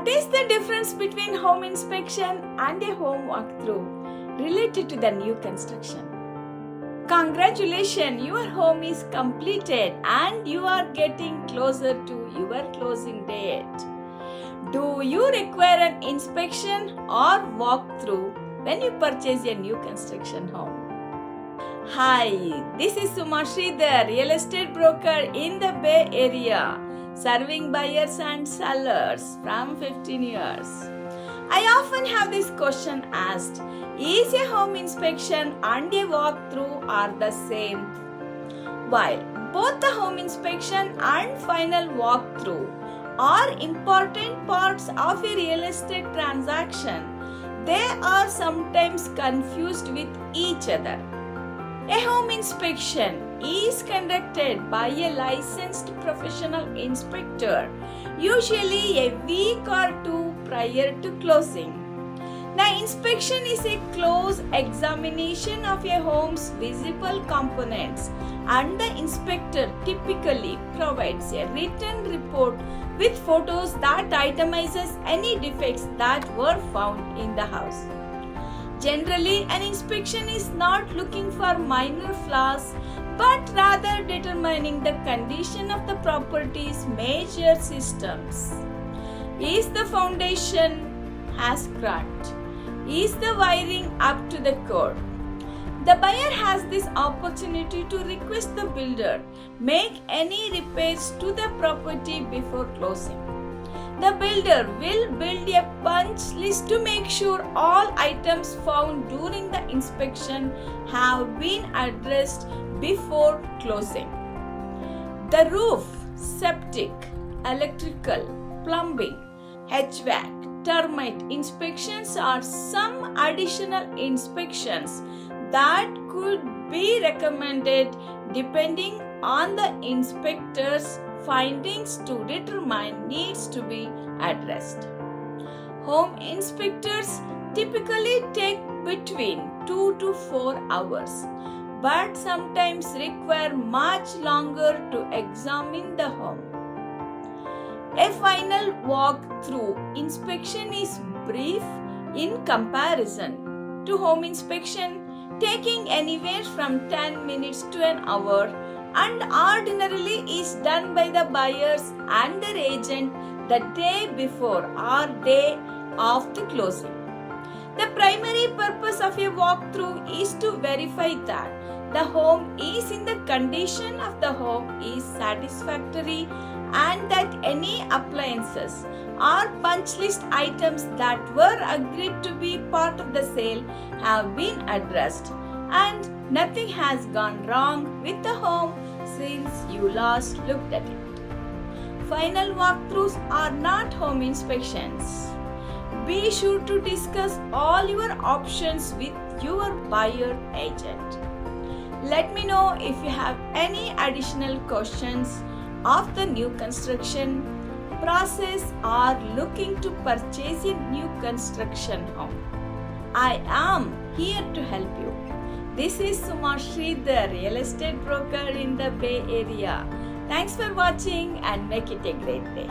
What is the difference between home inspection and a home walkthrough related to the new construction? Congratulations, your home is completed and you are getting closer to your closing date. Do you require an inspection or walkthrough when you purchase a new construction home? Hi, this is Sridhar, real estate broker in the Bay Area, serving buyers and sellers from 15 years. I often have this question asked, is a home inspection and a walkthrough are the same? While both the home inspection and final walkthrough are important parts of a real estate transaction, they are sometimes confused with each other. A home inspection is conducted by a licensed professional inspector, usually a week or two prior to closing. The inspection is a close examination of a home's visible components, and the inspector typically provides a written report with photos that itemizes any defects that were found in the house. Generally, an inspection is not looking for minor flaws, but rather determining the condition of the property's major systems. Is the foundation has cracked? Is the wiring up to the code? The buyer has this opportunity to request the builder make any repairs to the property before closing. The builder will build a punch list to make sure all items found during the inspection have been addressed before closing. The roof, septic, electrical, plumbing, HVAC, termite inspections are some additional inspections that could be recommended depending on the inspector's findings to determine needs to be addressed. Home inspectors typically take between 2 to 4 hours, but sometimes require much longer to examine the home. A final walk-through inspection is brief in comparison to home inspection, taking anywhere from 10 minutes to an hour, and ordinarily is done by the buyers and their agent the day before or day of the closing. The primary purpose of a walkthrough is to verify that the home is in the condition of the home is satisfactory and that any appliances or punch list items that were agreed to be part of the sale have been addressed and nothing has gone wrong with the home since you last looked at it. Final walkthroughs are not home inspections. Be sure to discuss all your options with your buyer agent. Let me know if you have any additional questions of the new construction process or looking to purchase a new construction home. I am here to help you. This is Sridhar, real estate broker in the Bay Area. Thanks for watching and make it a great day.